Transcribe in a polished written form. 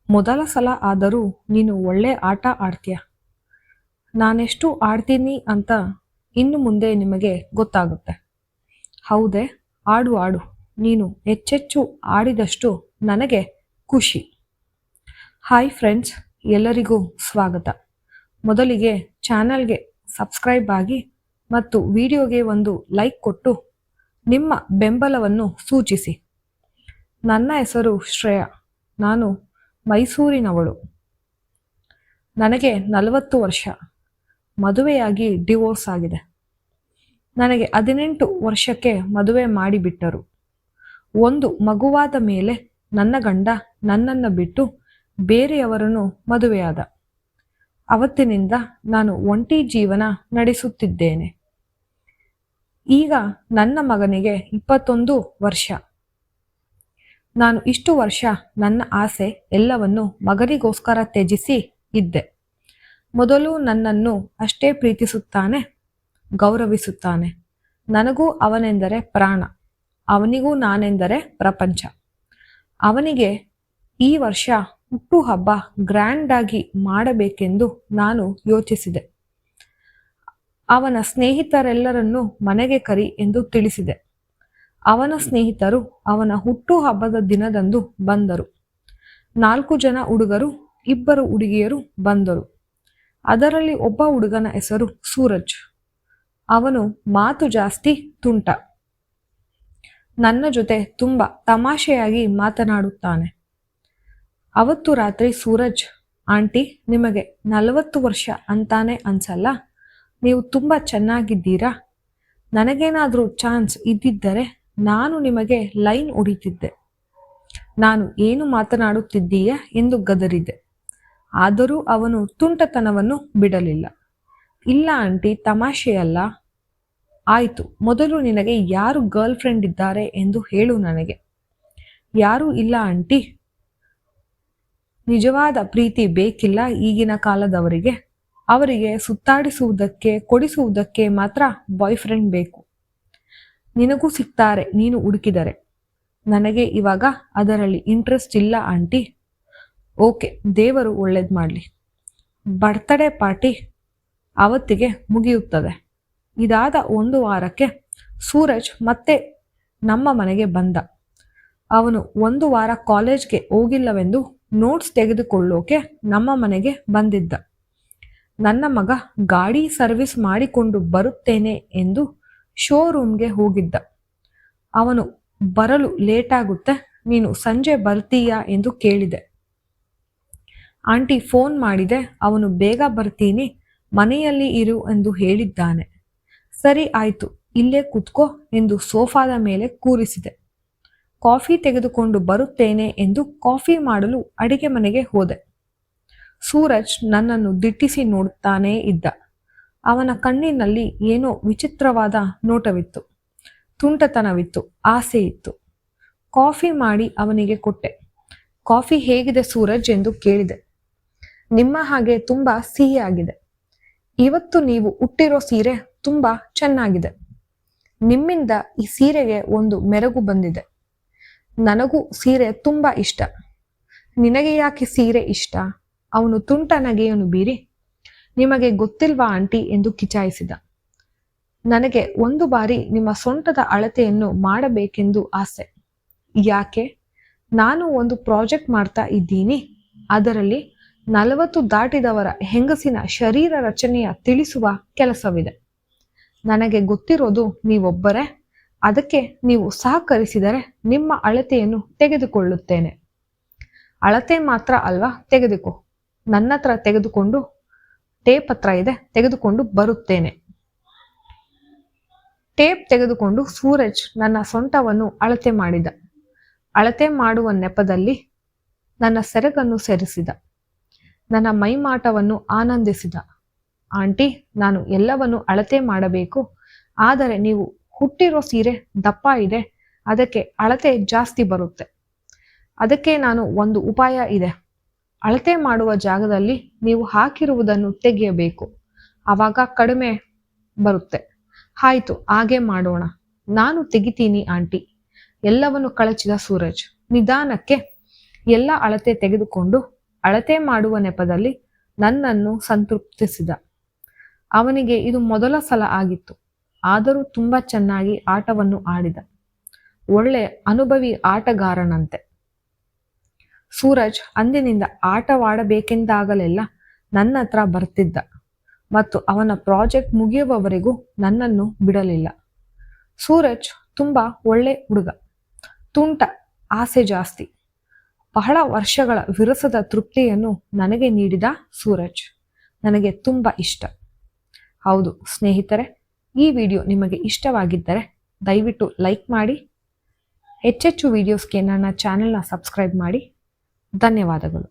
ಮೊದಲ ಸಲ ಆದರೂ ನೀನು ಒಳ್ಳೆ ಆಟ ಆಡ್ತೀಯ. ನಾನೆಷ್ಟು ಆಡ್ತೀನಿ ಅಂತ ಇನ್ನು ಮುಂದೆ ನಿಮಗೆ ಗೊತ್ತಾಗುತ್ತೆ. ಹೌದೇ? ಆಡು ಆಡು. ನೀನು ಹೆಚ್ಚೆಚ್ಚು ಆಡಿದಷ್ಟು ನನಗೆ ಖುಷಿ. ಹಾಯ್ ಫ್ರೆಂಡ್ಸ್, ಎಲ್ಲರಿಗೂ ಸ್ವಾಗತ. ಮೊದಲಿಗೆ ಚಾನಲ್ಗೆ ಸಬ್ಸ್ಕ್ರೈಬ್ ಆಗಿ ಮತ್ತು ವಿಡಿಯೋಗೆ ಒಂದು ಲೈಕ್ ಕೊಟ್ಟು ನಿಮ್ಮ ಬೆಂಬಲವನ್ನು ಸೂಚಿಸಿ. ನನ್ನ ಹೆಸರು ಶ್ರೇಯಾ. ನಾನು ಮೈಸೂರಿನವಳು. ನನಗೆ 40 ವರ್ಷ. ಮದುವೆಯಾಗಿ ಡಿವೋರ್ಸ್ ಆಗಿದೆ. ನನಗೆ 18 ವರ್ಷಕ್ಕೆ ಮದುವೆ ಮಾಡಿಬಿಟ್ಟರು. ಒಂದು ಮಗುವಾದ ಮೇಲೆ ನನ್ನ ಗಂಡ ನನ್ನನ್ನು ಬಿಟ್ಟು ಬೇರೆಯವರನ್ನು ಮದುವೆಯಾದ. ಅವತ್ತಿನಿಂದ ನಾನು ಒಂಟಿ ಜೀವನ ನಡೆಸುತ್ತಿದ್ದೇನೆ. ಈಗ ನನ್ನ ಮಗನಿಗೆ 21 ವರ್ಷ. ನಾನು ಇಷ್ಟು ವರ್ಷ ನನ್ನ ಆಸೆ ಎಲ್ಲವನ್ನು ಮಗನಿಗೋಸ್ಕರ ತ್ಯಜಿಸಿ ಇದ್ದೆ. ಮೊದಲು ನನ್ನನ್ನು ಅಷ್ಟೇ ಪ್ರೀತಿಸುತ್ತಾನೆ, ಗೌರವಿಸುತ್ತಾನೆ. ನನಗೂ ಅವನೆಂದರೆ ಪ್ರಾಣ, ಅವನಿಗೂ ನಾನೆಂದರೆ ಪ್ರಪಂಚ. ಅವನಿಗೆ ಈ ವರ್ಷ ಹುಟ್ಟುಹಬ್ಬ ಗ್ರ್ಯಾಂಡ್ ಆಗಿ ಮಾಡಬೇಕೆಂದು ನಾನು ಯೋಚಿಸಿದೆ. ಅವನ ಸ್ನೇಹಿತರೆಲ್ಲರನ್ನೂ ಮನೆಗೆ ಕರಿ ಎಂದು ತಿಳಿಸಿದೆ. ಅವನ ಸ್ನೇಹಿತರು ಅವನ ಹುಟ್ಟುಹಬ್ಬದ ದಿನದಂದು ಬಂದರು. 4 ಜನ ಹುಡುಗರು, 2 ಹುಡುಗಿಯರು ಬಂದರು. ಅದರಲ್ಲಿ ಒಬ್ಬ ಹುಡುಗನ ಹೆಸರು ಸೂರಜ್. ಅವನು ಮಾತು ಜಾಸ್ತಿ, ತುಂಟ. ನನ್ನ ಜೊತೆ ತುಂಬಾ ತಮಾಷೆಯಾಗಿ ಮಾತನಾಡುತ್ತಾನೆ. ಅವತ್ತು ರಾತ್ರಿ ಸೂರಜ್, ಆಂಟಿ, ನಿಮಗೆ 40 ವರ್ಷ ಅಂತಾನೆ ಅನ್ಸಲ್ಲ, ನೀವು ತುಂಬಾ ಚೆನ್ನಾಗಿದ್ದೀರಾ. ನನಗೇನಾದ್ರೂ ಚಾನ್ಸ್ ಇದ್ದಿದ್ದರೆ ನಾನು ನಿಮಗೆ ಲೈನ್ ಹೊಡಿತಿದ್ದೆ. ನಾನು ಏನು ಮಾತನಾಡುತ್ತಿದ್ದೀಯ ಎಂದು ಗದರಿದೆ. ಆದರೂ ಅವನು ತುಂಟತನವನ್ನು ಬಿಡಲಿಲ್ಲ. ಇಲ್ಲ ಆಂಟಿ, ತಮಾಷೆಯಲ್ಲ. ಆಯ್ತು, ಮೊದಲು ನಿನಗೆ ಯಾರು ಗರ್ಲ್ ಫ್ರೆಂಡ್ ಇದ್ದಾರೆ ಎಂದು ಹೇಳು ನನಗೆ. ಯಾರೂ ಇಲ್ಲ ಆಂಟಿ. ನಿಜವಾದ ಪ್ರೀತಿ ಬೇಕಿಲ್ಲ ಈಗಿನ ಕಾಲದವರಿಗೆ. ಅವರಿಗೆ ಸುತ್ತಾಡಿಸುವುದಕ್ಕೆ, ಕೊಡಿಸುವುದಕ್ಕೆ ಮಾತ್ರ ಬಾಯ್ ಫ್ರೆಂಡ್ ಬೇಕು. ನಿನಗೂ ಸಿಗ್ತಾರೆ ನೀನು ಹುಡುಕಿದರೆ. ನನಗೆ ಇವಾಗ ಅದರಲ್ಲಿ ಇಂಟ್ರೆಸ್ಟ್ ಇಲ್ಲ ಆಂಟಿ. ಓಕೆ, ದೇವರು ಒಳ್ಳೇದು ಮಾಡಲಿ. ಬರ್ತ್ಡೇ ಪಾರ್ಟಿ ಅವತ್ತಿಗೆ ಮುಗಿಯುತ್ತದೆ. ಇದಾದ 1 ವಾರಕ್ಕೆ ಸೂರಜ್ ಮತ್ತೆ ನಮ್ಮ ಮನೆಗೆ ಬಂದ. ಅವನು 1 ವಾರ ಕಾಲೇಜ್ಗೆ ಹೋಗಿಲ್ಲವೆಂದು ನೋಟ್ಸ್ ತೆಗೆದುಕೊಳ್ಳೋಕೆ ನಮ್ಮ ಮನೆಗೆ ಬಂದಿದ್ದ. ನನ್ನ ಮಗ ಗಾಡಿ ಸರ್ವಿಸ್ ಮಾಡಿಕೊಂಡು ಬರುತ್ತೇನೆ ಎಂದು ಶೋರೂಮ್ಗೆ ಹೋಗಿದ್ದ. ಅವನು ಬರಲು ಲೇಟಾಗುತ್ತೆ, ನೀನು ಸಂಜೆ ಬರ್ತೀಯಾ ಎಂದು ಕೇಳಿದೆ. ಆಂಟಿ ಫೋನ್ ಮಾಡಿದೆ, ಅವನು ಬೇಗ ಬರ್ತೀನಿ, ಮನೆಯಲ್ಲಿ ಇರು ಎಂದು ಹೇಳಿದ್ದಾನೆ. ಸರಿ ಆಯ್ತು, ಇಲ್ಲೇ ಕೂತ್ಕೋ ಎಂದು ಸೋಫಾದ ಮೇಲೆ ಕೂರಿಸಿದೆ. ಕಾಫಿ ತೆಗೆದುಕೊಂಡು ಬರುತ್ತೇನೆ ಎಂದು ಕಾಫಿ ಮಾಡಲು ಅಡಿಗೆ ಮನೆಗೆ ಹೋದೆ. ಸೂರಜ್ ನನ್ನನ್ನು ದಿಟ್ಟಿಸಿ ನೋಡುತ್ತಾನೇ ಇದ್ದ. ಅವನ ಕಣ್ಣಿನಲ್ಲಿ ಏನೋ ವಿಚಿತ್ರವಾದ ನೋಟವಿತ್ತು, ತುಂಟತನವಿತ್ತು, ಆಸೆ ಇತ್ತು. ಕಾಫಿ ಮಾಡಿ ಅವನಿಗೆ ಕೊಟ್ಟೆ. ಕಾಫಿ ಹೇಗಿದೆ ಸೂರಜ್ ಎಂದು ಕೇಳಿದೆ. ನಿಮ್ಮ ಹಾಗೆ ತುಂಬಾ ಸಿಹಿಯಾಗಿದೆ. ಇವತ್ತು ನೀವು ಉಟ್ಟಿರೋ ಸೀರೆ ತುಂಬಾ ಚೆನ್ನಾಗಿದೆ. ನಿಮ್ಮಿಂದ ಈ ಸೀರೆಗೆ ಒಂದು ಮೆರುಗು ಬಂದಿದೆ. ನನಗೂ ಸೀರೆ ತುಂಬಾ ಇಷ್ಟ. ನಿನಗೆ ಯಾಕೆ ಸೀರೆ ಇಷ್ಟ? ಅವನು ತುಂಟ ನಗೆಯನ್ನು ಬೀರಿ, ನಿಮಗೆ ಗೊತ್ತಿಲ್ವಾ ಆಂಟಿ ಎಂದು ಕಿಚಾಯಿಸಿದ. ನನಗೆ ಒಂದು ಬಾರಿ ನಿಮ್ಮ ಸೊಂಟದ ಅಳತೆಯನ್ನು ಮಾಡಬೇಕೆಂದು ಆಸೆ. ಯಾಕೆ? ನಾನು ಒಂದು ಪ್ರಾಜೆಕ್ಟ್ ಮಾಡ್ತಾ ಇದ್ದೀನಿ. ಅದರಲ್ಲಿ 40 ದಾಟಿದವರ ಹೆಂಗಸಿನ ಶರೀರ ರಚನೆಯ ತಿಳಿಸುವ ಕೆಲಸವಿದೆ. ನನಗೆ ಗೊತ್ತಿರೋದು ನೀವೊಬ್ಬರೇ. ಅದಕ್ಕೆ ನೀವು ಸಹಕರಿಸಿದರೆ ನಿಮ್ಮ ಅಳತೆಯನ್ನು ತೆಗೆದುಕೊಳ್ಳುತ್ತೇನೆ. ಅಳತೆ ಮಾತ್ರ ಅಲ್ವಾ, ತೆಗೆದುಕೋ. ನನ್ನ ಹತ್ರ ತೆಗೆದುಕೊಂಡು, ಟೇಪ್ ಹತ್ರ ಇದೆ, ತೆಗೆದುಕೊಂಡು ಬರುತ್ತೇನೆ. ಟೇಪ್ ತೆಗೆದುಕೊಂಡು ಸೂರಜ್ ನನ್ನ ಸೊಂಟವನ್ನು ಅಳತೆ ಮಾಡಿದ. ಅಳತೆ ಮಾಡುವ ನೆಪದಲ್ಲಿ ನನ್ನ ಸೆರಗನ್ನು ಸೆರೆಸಿದ. ನನ್ನ ಮೈಮಾಟವನ್ನು ಆನಂದಿಸಿದ. ಆಂಟಿ, ನಾನು ಎಲ್ಲವನ್ನು ಅಳತೆ ಮಾಡಬೇಕು, ಆದರೆ ನೀವು ಹುಟ್ಟಿರೋ ಸೀರೆ ದಪ್ಪ ಇದೆ, ಅದಕ್ಕೆ ಅಳತೆ ಜಾಸ್ತಿ ಬರುತ್ತೆ. ಅದಕ್ಕೆ ನಾನು ಒಂದು ಉಪಾಯ ಇದೆ. ಅಳತೆ ಮಾಡುವ ಜಾಗದಲ್ಲಿ ನೀವು ಹಾಕಿರುವುದನ್ನು ತೆಗೆಯಬೇಕು, ಆವಾಗ ಕಡಿಮೆ ಬರುತ್ತೆ. ಆಯ್ತು, ಹಾಗೆ ಮಾಡೋಣ. ನಾನು ತೆಗಿತೀನಿ ಆಂಟಿ. ಎಲ್ಲವನ್ನು ಕಳಚಿದ ಸೂರಜ್ ನಿಧಾನಕ್ಕೆ ಎಲ್ಲ ಅಳತೆ ತೆಗೆದುಕೊಂಡು ಅಳತೆ ಮಾಡುವ ನೆಪದಲ್ಲಿ ನನ್ನನ್ನು ಸಂತೃಪ್ತಿಸಿದ. ಅವನಿಗೆ ಇದು ಮೊದಲ ಸಲ ಆಗಿತ್ತು. ಆದರೂ ತುಂಬಾ ಚೆನ್ನಾಗಿ ಆಟವನ್ನು ಆಡಿದ. ಒಳ್ಳೆ ಅನುಭವಿ ಆಟಗಾರನಂತೆ. ಸೂರಜ್ ಅಂದಿನಿಂದ ಆಟವಾಡಬೇಕೆಂದಾಗಲೆಲ್ಲ ನನ್ನ ಹತ್ರ ಬರ್ತಿದ್ದ ಮತ್ತು ಅವನ ಪ್ರಾಜೆಕ್ಟ್ ಮುಗಿಯುವವರೆಗೂ ನನ್ನನ್ನು ಬಿಡಲಿಲ್ಲ. ಸೂರಜ್ ತುಂಬಾ ಒಳ್ಳೆ ಹುಡುಗ. ತುಂಟ, ಆಸೆ ಜಾಸ್ತಿ. ಬಹಳ ವರ್ಷಗಳ ವಿರಸದ ತೃಪ್ತಿಯನ್ನು ನನಗೆ ನೀಡಿದ ಸೂರಜ್ ನನಗೆ ತುಂಬಾ ಇಷ್ಟ. ಹೌದು ಸ್ನೇಹಿತರೆ, ಈ ವಿಡಿಯೋ ನಿಮಗೆ ಇಷ್ಟವಾಗಿದ್ದರೆ ದಯವಿಟ್ಟು ಲೈಕ್ ಮಾಡಿ. ಹೆಚ್ಚೆಚ್ಚು ವಿಡಿಯೋಸ್ಗೆ ನನ್ನ ಚಾನೆಲ್ನ ಸಬ್ಸ್ಕ್ರೈಬ್ ಮಾಡಿ. ಧನ್ಯವಾದಗಳು.